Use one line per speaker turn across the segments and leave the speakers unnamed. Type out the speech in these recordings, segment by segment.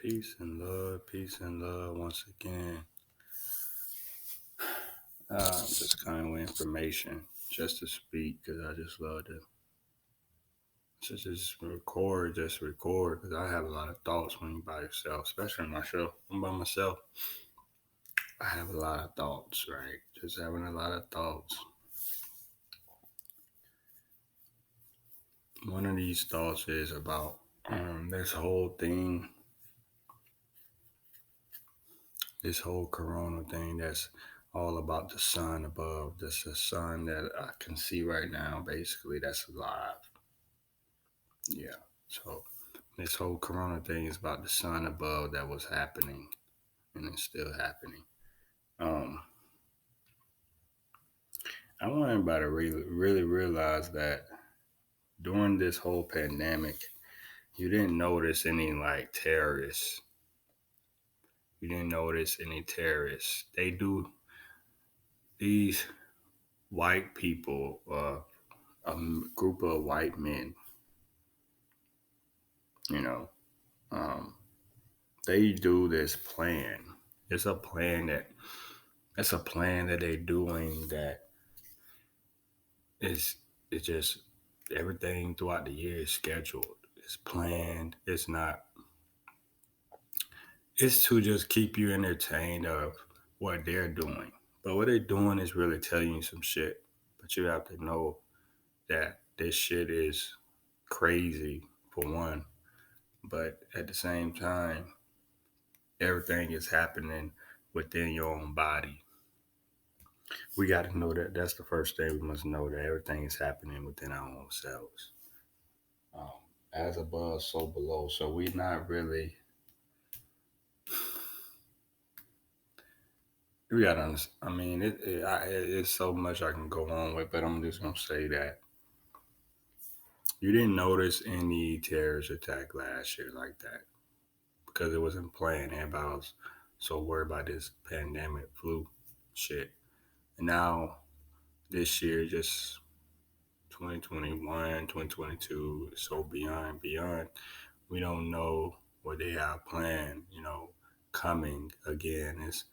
Peace and love once again. Just kind of information just to speak because I just love to just record because I have a lot of thoughts when you're by yourself, especially myself. When I'm by myself, I have a lot of thoughts, right? Just having a lot of thoughts. One of these thoughts is about this whole thing, this whole corona thing that's all about the sun above. That's the sun that I can see right now, basically, that's alive. Yeah. So this whole corona thing is about the sun above that was happening and it's still happening. Um, I want everybody to really realize that during this whole pandemic, you didn't notice any like terrorists. You didn't notice any terrorists. They do these white people, group of white men, you know, um, they do this plan. It's a plan that it's a plan that they're doing that is it's just everything throughout the year is scheduled. It's planned. It's not. It's to just keep you entertained of what they're doing. But what they're doing is really telling you some shit. But you have to know that this shit is crazy for one. But at the same time, everything is happening within your own body. We got to know that. That's the first thing we must know, that everything is happening within our own selves. Um, as above, so below. So we not really. We gotta understand. I mean, it's so much I can go on with, but I'm just gonna say that you didn't notice any terrorist attack last year like that because it wasn't planned. Everybody was so worried about this pandemic flu shit. And now this year, just 2021, 2022, so beyond. We don't know what they have planned, coming again. It's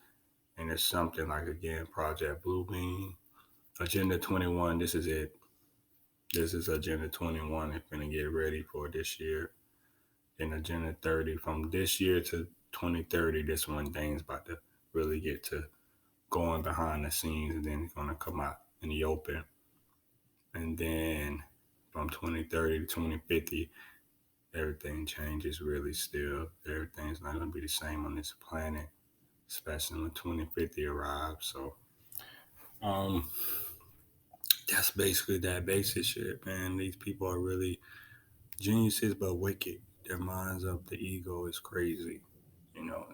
something like, again, Project Bluebeam, Agenda 21. This is it. This is Agenda 21. They're going to get ready for this year. Then Agenda 30. From this year to 2030, this one thing's about to really get to going behind the scenes, and then it's going to come out in the open. And then from 2030 to 2050, everything changes really still. Everything's not going to be the same on this planet, especially when 2050 arrives. So, um, that's basically that basic shit, man. These people are really geniuses, but wicked. Their minds of the ego is crazy. You know,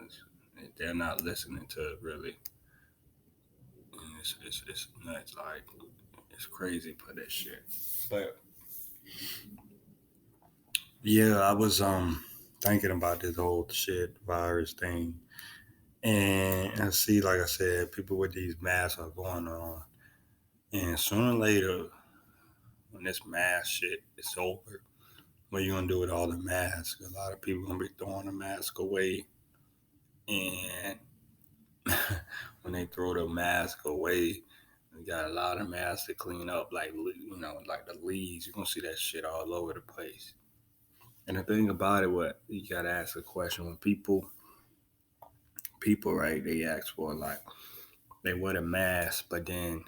they're not listening to it really. And it's nuts. Like, it's crazy for that shit. But yeah, I was thinking about this whole shit virus thing, and I see, like I said, people with these masks are going on, and sooner or later, when this mask shit is over, what you gonna do with all the masks? A lot of people gonna be throwing the mask away, and when they throw the mask away, we got a lot of masks to clean up, like like the leaves. You're gonna see that shit all over the place. And the thing about it, what you gotta ask a question when people, right? They ask for, like, they wear a mask, but then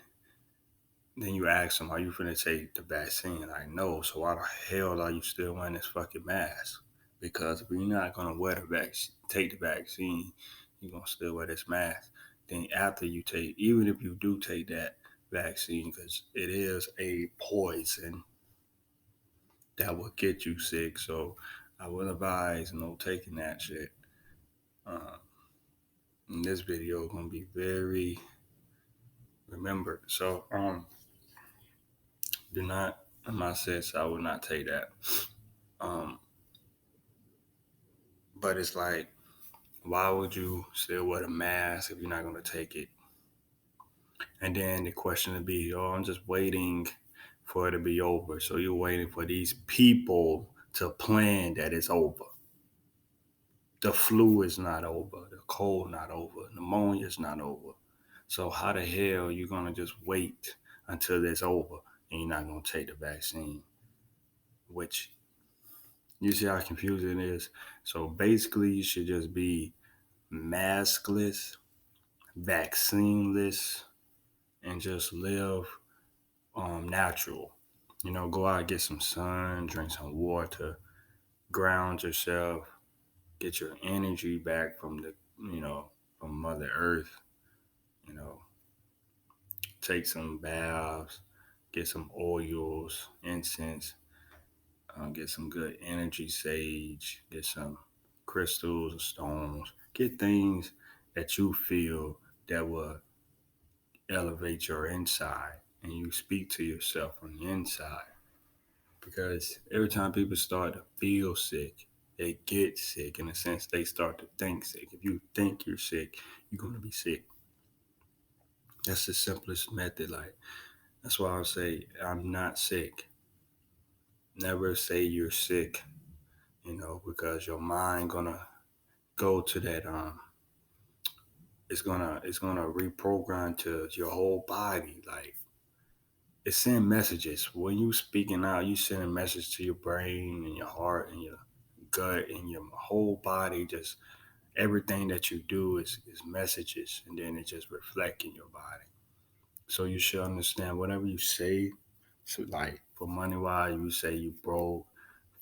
you ask them, "Are you finna take the vaccine?" Like, no. So why the hell are you still wearing this fucking mask? Because if you're not gonna take the vaccine, you're gonna still wear this mask. Then after you take, even if you do take that vaccine, because it is a poison that will get you sick. So I would advise no taking that shit. Uh, and this video is gonna be very remembered. So do not, in my sense, I would not take that. Um, but it's like, why would you still wear a mask if you're not gonna take it? And then the question would be, oh, I'm just waiting for it to be over. So you're waiting for these people to plan that it's over. The flu is not over. The cold not over. Pneumonia is not over. So how the hell you gonna just wait until it's over and you're not gonna take the vaccine? Which you see how confusing it is. So basically, you should just be maskless, vaccineless, and just live natural. Go out, get some sun, drink some water, ground yourself, get your energy back from from Mother Earth. You know, take some baths, get some oils, incense, get some good energy sage, get some crystals or stones, get things that you feel that will elevate your inside and you speak to yourself from the inside. Because every time people start to feel sick, they get sick. In a sense, they start to think sick. If you think you're sick, you're going to be sick. That's the simplest method. Like, that's why I say I'm not sick. Never say you're sick, because your mind gonna go to that it's gonna reprogram to your whole body. Like, it send messages. When you speaking out, you send a message to your brain and your heart and your gut and your whole body. Just everything that you do is messages, and then it just reflect in your body. So you should understand whatever you say. So like for money wise, you say you broke.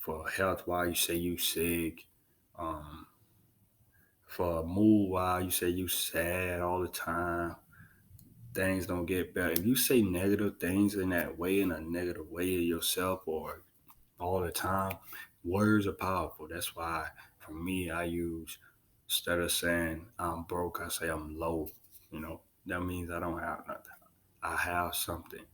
For health wise, you say you sick. Um, for mood wise, you say you sad all the time. Things don't get better. If you say negative things in that way, in a negative way of yourself, or all the time, words are powerful. That's why for me, I use, instead of saying I'm broke, I say I'm low. That means I don't have nothing. I have something.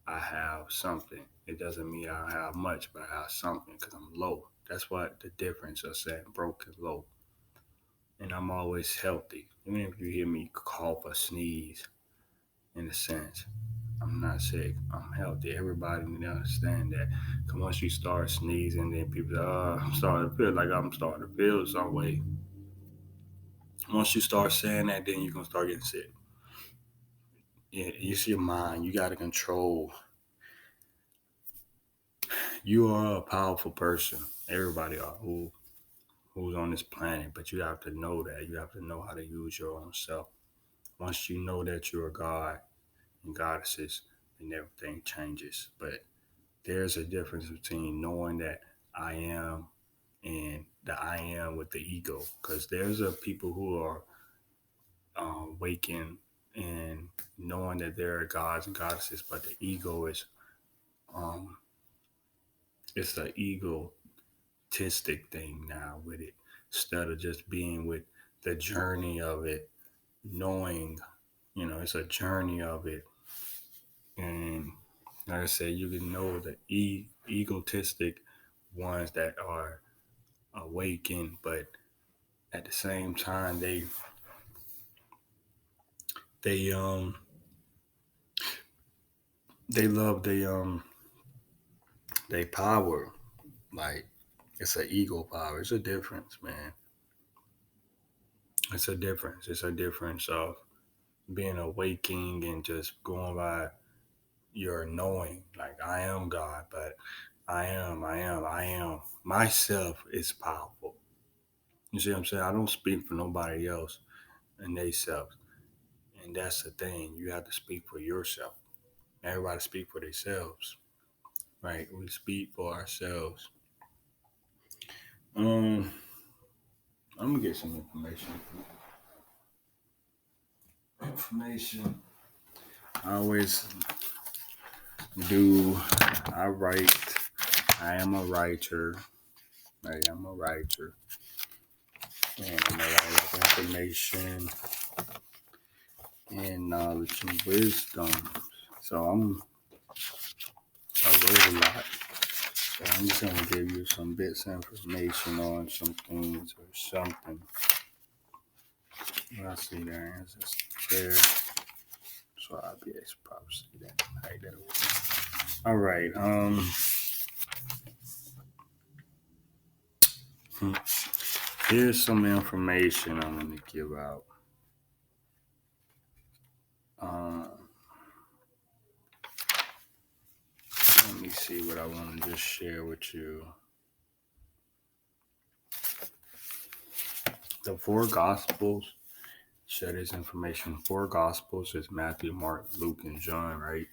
I have something. It doesn't mean I have much, but I have something because I'm low. That's what the difference of saying broke and low. And I'm always healthy. Even if you hear me cough or sneeze, in a sense, I'm not sick. I'm healthy. Everybody need to understand that. Cause once you start sneezing, then people say, I'm starting to feel like I'm starting to feel some way. Once you start saying that, then you're gonna start getting sick. Yeah, it's your mind. You gotta control. You are a powerful person. Everybody are who's on this planet, but you have to know that. You have to know how to use your own self. Once you know that you're a god and goddesses, then everything changes. But there's a difference between knowing that I am and the I am with the ego. Because there's a people who are waking and knowing that there are gods and goddesses, but the ego is um it's the egotistic thing now with it. Instead of just being with the journey of it, knowing, it's a journey of it. And like I said, you can know the egotistic ones that are awakened, but at the same time they they love they power. Like, it's an ego power. It's a difference, man. It's a difference. It's a difference of being awakened and just going by your knowing. Like, I am God, but I am. Myself is powerful. You see what I'm saying? I don't speak for nobody else and they self. And that's the thing. You have to speak for yourself. Everybody speak for themselves, right? We speak for ourselves. Um, I'm gonna get some information. Information. I always do. I write. I am a writer. I am a writer, and I'm a writer of information and knowledge and wisdom. So I wrote a lot. So I'm just gonna give you some bits of information on some things or something. I see there is there. So I'll be able to probably see that. Like that. All right. Hmm. Here's some information I'm going to give out. Um, Let me see what I want to just share with you. The four Gospels share this information. Four Gospels is Matthew, Mark, Luke, and John, right?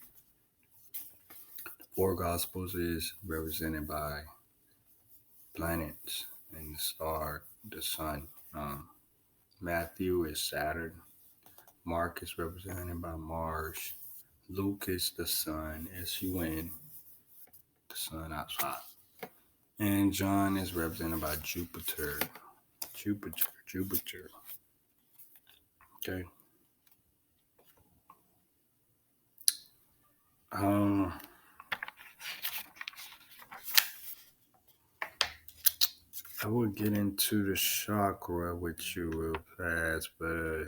Four Gospels is represented by planets and the star, the sun. Matthew is Saturn. Mark is represented by Mars. Luke is the sun, S-U-N, the sun outside. And John is represented by Jupiter. Jupiter. Okay. Um, I would get into the chakra with you real fast, but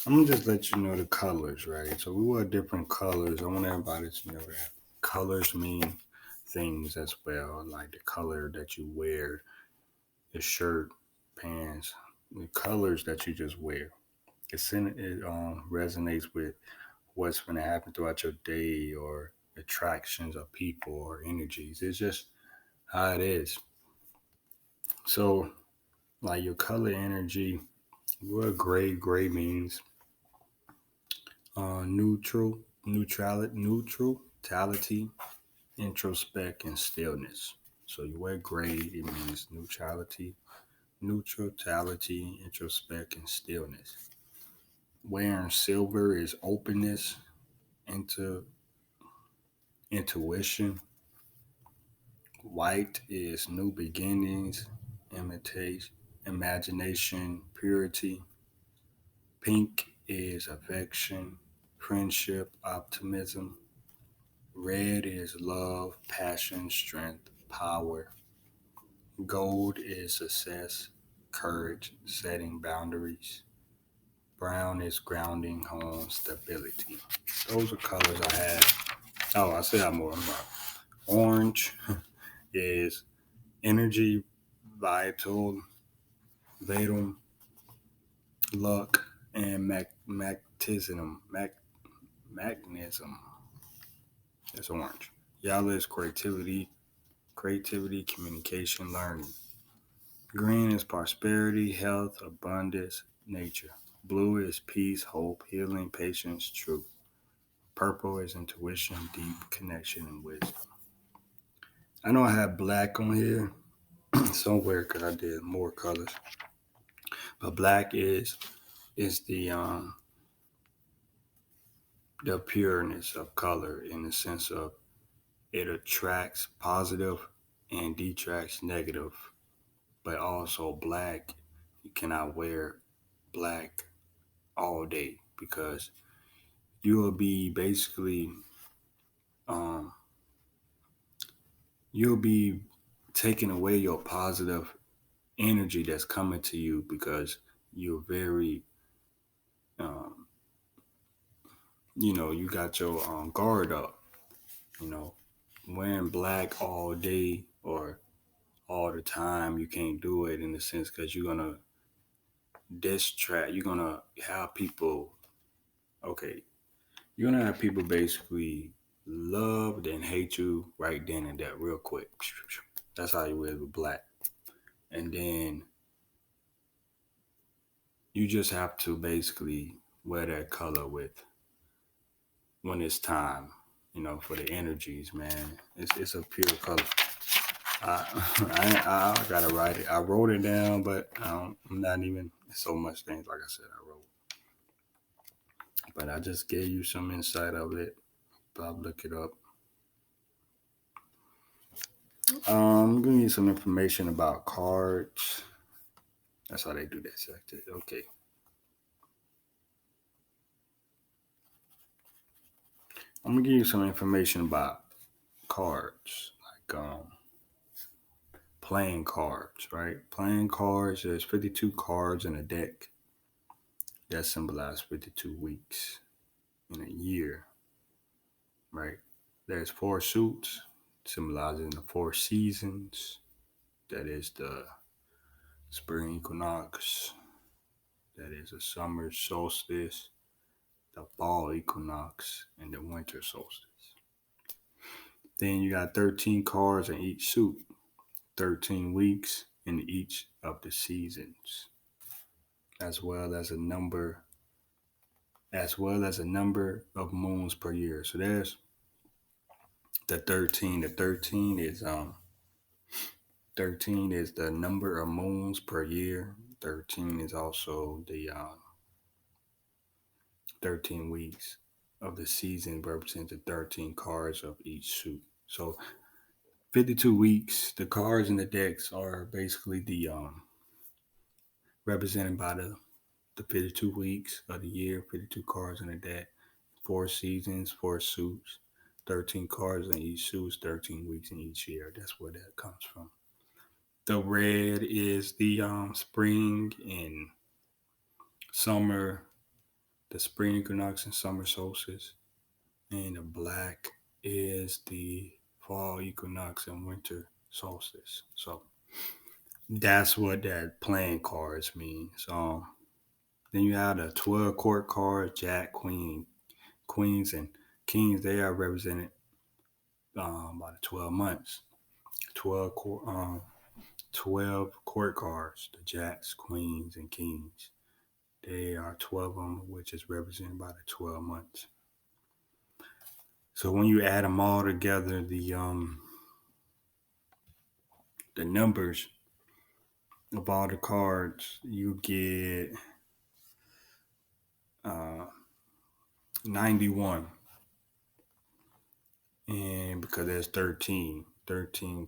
I'm gonna just let you know the colors, right? So we wear different colors. I want everybody to know that colors mean things as well, like the color that you wear, the shirt, pants, the colors that you just wear. It resonates with what's going to happen throughout your day or attractions of people or energies. It's just how it is. So, like your color energy, what gray means neutrality, introspect, and stillness. So you wear gray, it means neutrality, introspect, and stillness. Wearing silver is openness, into intuition. White is new beginnings, imitation, imagination, purity. Pink is affection, friendship, optimism. Red is love, passion, strength, power. Gold is success, courage, setting boundaries. Brown is grounding, home, stability. Those are colors I have. Oh, I said I'm more about. Orange is energy, vital, vital, luck, and magnetism. That's orange. Yellow is creativity, communication, learning. Green is prosperity, health, abundance, nature. Blue is peace, hope, healing, patience, truth. Purple is intuition, deep connection, and wisdom. I know I have black on here somewhere because I did more colors, but black is the pureness of color in the sense of it attracts positive and detracts negative, but also black. You cannot wear black all day because you will be basically um, you'll be taking away your positive energy that's coming to you because you're very um, you got your guard up. You know, wearing black all day or all the time, you can't do it in the sense because you're gonna distract. You're gonna have people. Okay, you're gonna have people basically love then hate you right then and there, real quick. That's how you is with black, and then you just have to basically wear that color with when it's time. For the energies, man. It's a pure color. I, I gotta write it. I wrote it down, but I'm not even so much things. Like I said, I wrote, but I just gave you some insight of it. Bob, look it up. I'm gonna need some information about cards. That's how they do that sector. Okay. I'm gonna give you some information about cards, like playing cards, right? Playing cards. There's 52 cards in a deck that symbolize 52 weeks in a year, right? There's four suits symbolizing the four seasons. That is the spring equinox, that is the summer solstice, the fall equinox, and the winter solstice. Then you got 13 cards in each suit, 13 weeks in each of the seasons, as well as a number of moons per year. So there's the 13. The 13 is the number of moons per year. 13 is also the 13 weeks of the season, represents the 13 cards of each suit. So 52 weeks, the cards in the decks are basically the represented by the 52 weeks of the year, 52 cards in the deck, 4 seasons, 4 suits, 13 cards in each suit, 13 weeks in each year. That's where that comes from. The red is the spring and summer, the spring equinox and summer solstice. And the black is the fall equinox and winter solstice. So that's what that playing cards mean. So then you have the 12 court cards, Jack, Queen, Queens, and Kings. They are represented by the 12 months. 12 court cards, the Jacks, Queens, and Kings. They are 12 of them, which is represented by the 12 months. So when you add them all together, the numbers of all the cards, you get 91. And because there's 13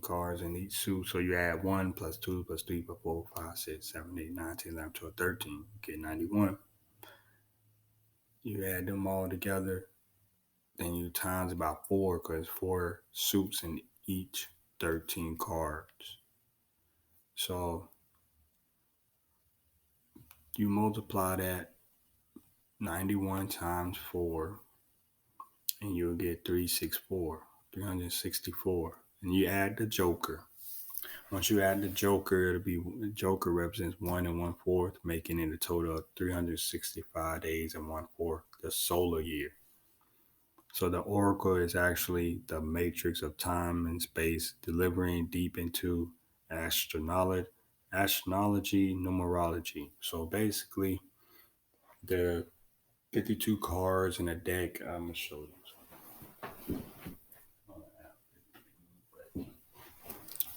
cards in each suit, so you add 1 plus 2 plus 3 plus 4, 5, 6, 7, 8, 9, 10, 11, 12, 13, you get 91. You add them all together, then you times about 4, because 4 suits in each 13 cards. So you multiply that 91 times 4, and you'll get 364. And you add the Joker. Once you add the Joker, the Joker represents 1 1/4, making it a total of 365 days and 1/4, the solar year. So the Oracle is actually the matrix of time and space, delivering deep into astrology, numerology. So basically, the 52 cards in a deck, I'm going to show you.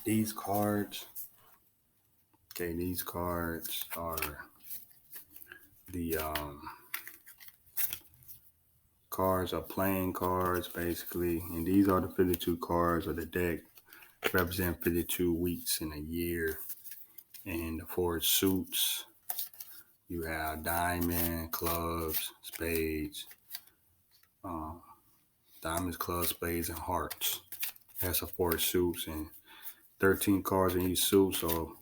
These cards are the cards are playing cards, basically. And these are the 52 cards of the deck, represent 52 weeks in a year. And the 4 suits, you have diamond, clubs, spades, diamonds, clubs, spades, and hearts. That's the 4 suits and 13 cards in each suit. So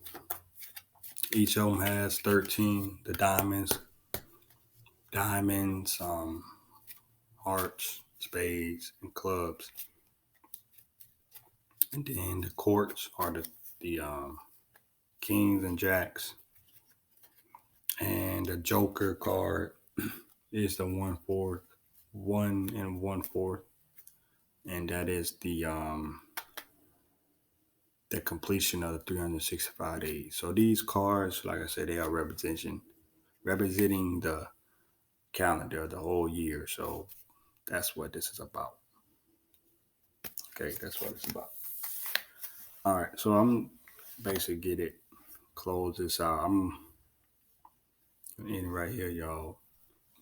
each of them has 13. The diamonds, hearts, spades, and clubs. And then the courts are the kings and jacks. And the Joker card is the 1/4, 1 1/4, and that is the completion of the 365 days. So these cards, like I said, they are representing the calendar, the whole year. So that's what this is about. Okay, that's what it's about. All right, so I'm basically close this out. I'm in right here, y'all,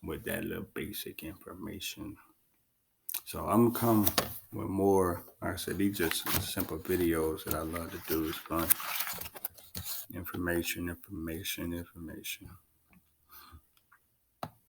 with that little basic information. So I'm gonna come with more. Like I said, these just simple videos that I love to do. It's fun. Information.